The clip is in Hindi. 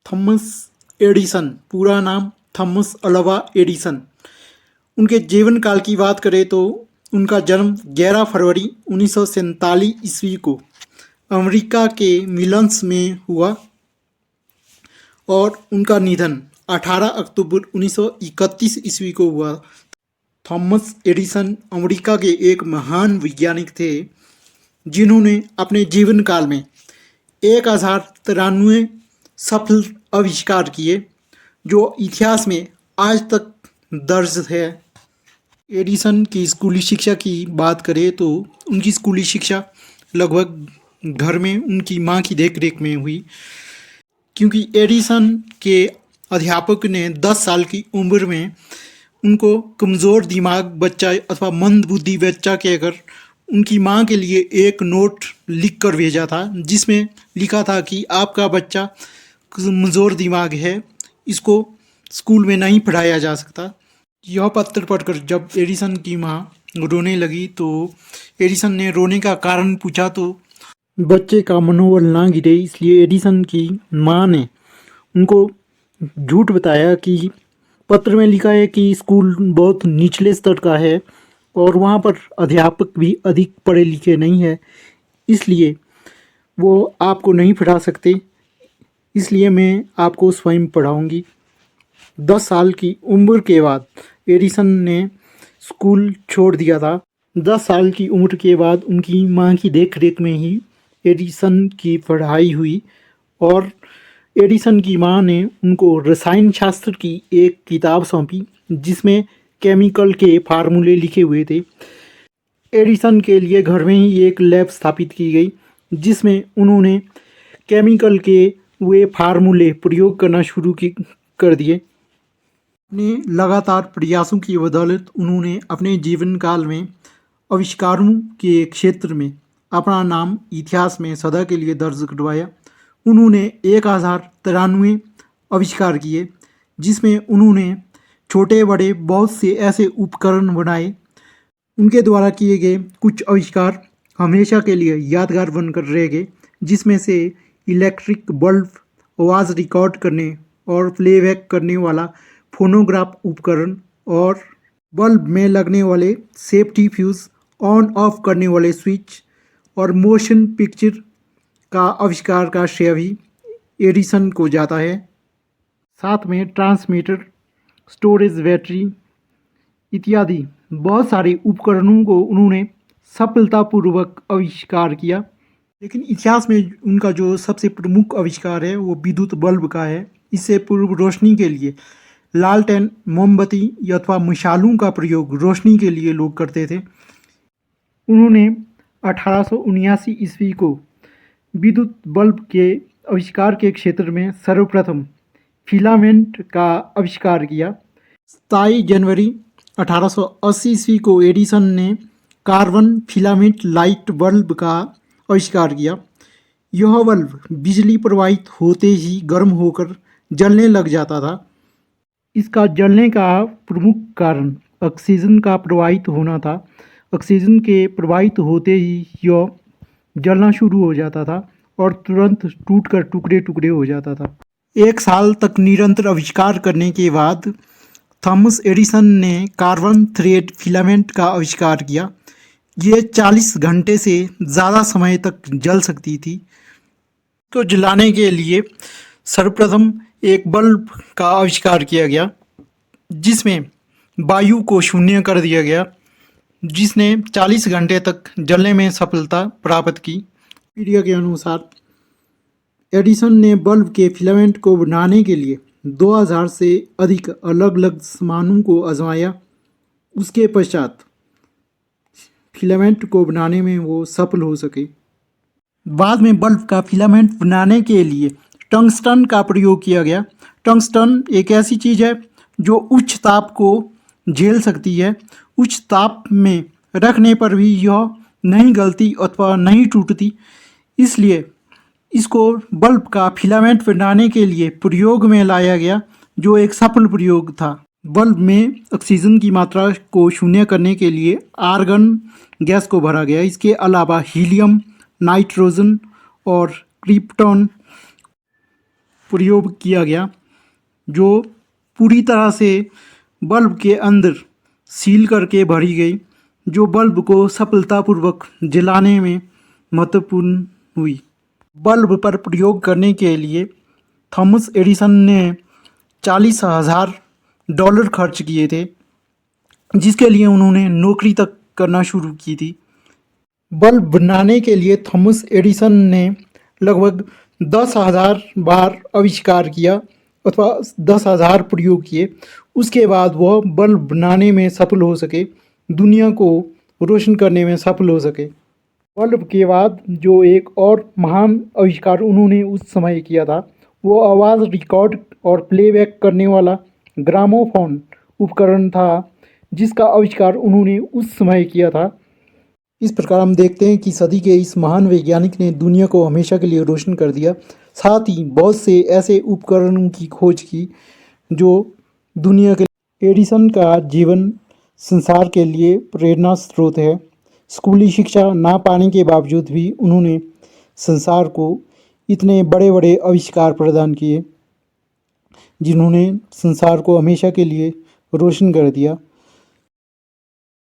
थॉमस एडिसन, पूरा नाम थॉमस अल्वा एडिसन। उनके जीवन काल की बात करें तो उनका जन्म 11 फरवरी 1947 ईस्वी को अमेरिका के मिलन्स में हुआ और उनका निधन 18 अक्टूबर 1931 ईस्वी को हुआ। थॉमस एडिसन अमेरिका के एक महान वैज्ञानिक थे जिन्होंने अपने जीवन काल में 1093 सफल आविष्कार किए जो इतिहास में आज तक दर्ज है। एडिसन की स्कूली शिक्षा की बात करें तो उनकी स्कूली शिक्षा लगभग घर में उनकी मां की देखरेख में हुई, क्योंकि एडिसन के अध्यापक ने 10 साल की उम्र में उनको कमज़ोर दिमाग बच्चा अथवा मंद बुद्धि बच्चा कहकर उनकी मां के लिए एक नोट लिख कर भेजा था, जिसमें लिखा था कि आपका बच्चा कमज़ोर दिमाग है, इसको स्कूल में नहीं पढ़ाया जा सकता। यह पत्र पढ़कर जब एडिसन की मां रोने लगी तो एडिसन ने रोने का कारण पूछा तो बच्चे का मनोबल ना गिरे इसलिए एडिसन की मां ने उनको झूठ बताया कि पत्र में लिखा है कि स्कूल बहुत निचले स्तर का है और वहाँ पर अध्यापक भी अधिक पढ़े लिखे नहीं है, इसलिए वो आपको नहीं पढ़ा सकते, इसलिए मैं आपको स्वयं पढ़ाऊँगी। 10 साल की उम्र के बाद एडिसन ने स्कूल छोड़ दिया था। 10 साल की उम्र के बाद उनकी मां की देखरेख में ही एडिसन की पढ़ाई हुई और एडिसन की मां ने उनको रसायन शास्त्र की एक किताब सौंपी जिसमें केमिकल के फार्मूले लिखे हुए थे। एडिसन के लिए घर में ही एक लैब स्थापित की गई जिसमें उन्होंने केमिकल के वे फार्मूले प्रयोग करना शुरू कर दिए। अपने लगातार प्रयासों की बदौलत उन्होंने अपने जीवन काल में आविष्कारों के क्षेत्र में अपना नाम इतिहास में सदा के लिए दर्ज करवाया। उन्होंने 1093 आविष्कार किए जिसमें उन्होंने छोटे बड़े बहुत से ऐसे उपकरण बनाए। उनके द्वारा किए गए कुछ आविष्कार हमेशा के लिए यादगार बनकर रह गए, जिसमें से इलेक्ट्रिक बल्ब, आवाज़ रिकॉर्ड करने और प्लेबैक करने वाला फोनोग्राफ उपकरण और बल्ब में लगने वाले सेफ्टी फ्यूज, ऑन ऑफ करने वाले स्विच और मोशन पिक्चर का आविष्कार का श्रेय भी एडिसन को जाता है। साथ में ट्रांसमीटर, स्टोरेज बैटरी इत्यादि बहुत सारे उपकरणों को उन्होंने सफलतापूर्वक आविष्कार किया। लेकिन इतिहास में उनका जो सबसे प्रमुख आविष्कार है वो विद्युत बल्ब का है। इससे पूर्व रोशनी के लिए लालटेन, मोमबत्ती अथवा मशालों का प्रयोग रोशनी के लिए लोग करते थे। उन्होंने 1879 ईस्वी को विद्युत बल्ब के आविष्कार के क्षेत्र में सर्वप्रथम फिलामेंट का आविष्कार किया। 27 जनवरी 1880 ईस्वी को एडिसन ने कार्बन फिलामेंट लाइट बल्ब का आविष्कार किया। यह बल्ब बिजली प्रवाहित होते ही गर्म होकर जलने लग जाता था। इसका जलने का प्रमुख कारण ऑक्सीजन का प्रवाहित होना था। ऑक्सीजन के प्रवाहित होते ही यह जलना शुरू हो जाता था और तुरंत टूटकर टुकड़े टुकड़े हो जाता था। 1 साल तक निरंतर आविष्कार करने के बाद थॉमस एडिसन ने कार्बन थ्रेड फिलामेंट का आविष्कार किया। ये 40 घंटे से ज़्यादा समय तक जल सकती थी। को जलाने के लिए सर्वप्रथम एक बल्ब का आविष्कार किया गया जिसमें वायु को शून्य कर दिया गया, जिसने 40 घंटे तक जलने में सफलता प्राप्त की। मीडिया के अनुसार एडिसन ने बल्ब के फिलामेंट को बनाने के लिए 2000 से अधिक अलग अलग सामानों को आजमाया। उसके पश्चात फिलामेंट को बनाने में वो सफल हो सके। बाद में बल्ब का फिलामेंट बनाने के लिए टंगस्टन का प्रयोग किया गया। टंगस्टन एक ऐसी चीज़ है जो उच्च ताप को झेल सकती है। उच्च ताप में रखने पर भी यह नहीं गलती अथवा नहीं टूटती, इसलिए इसको बल्ब का फिलामेंट बनाने के लिए प्रयोग में लाया गया, जो एक सफल प्रयोग था। बल्ब में ऑक्सीजन की मात्रा को शून्य करने के लिए आर्गन गैस को भरा गया। इसके अलावा हीलियम, नाइट्रोजन और क्रिप्टॉन प्रयोग किया गया, जो पूरी तरह से बल्ब के अंदर सील करके भरी गई, जो बल्ब को सफलतापूर्वक जलाने में महत्वपूर्ण हुई। बल्ब पर प्रयोग करने के लिए थॉमस एडिसन ने $40,000 खर्च किए थे, जिसके लिए उन्होंने नौकरी तक करना शुरू की थी। बल्ब बनाने के लिए थॉमस एडिसन ने लगभग 10,000 बार आविष्कार किया अथवा 10,000 प्रयोग किए। उसके बाद वह बल्ब बनाने में सफल हो सके, दुनिया को रोशन करने में सफल हो सके। बल्ब के बाद जो एक और महान आविष्कार उन्होंने उस समय किया था, वो आवाज़ रिकॉर्ड और प्लेबैक करने वाला ग्रामोफोन उपकरण था, जिसका आविष्कार उन्होंने उस समय किया था। इस प्रकार हम देखते हैं कि सदी के इस महान वैज्ञानिक ने दुनिया को हमेशा के लिए रोशन कर दिया। साथ ही बहुत से ऐसे उपकरणों की खोज की जो दुनिया के। एडिसन का जीवन संसार के लिए प्रेरणा स्रोत है। स्कूली शिक्षा ना पाने के बावजूद भी उन्होंने संसार को इतने बड़े बड़े आविष्कार प्रदान किए, जिन्होंने संसार को हमेशा के लिए रोशन कर दिया।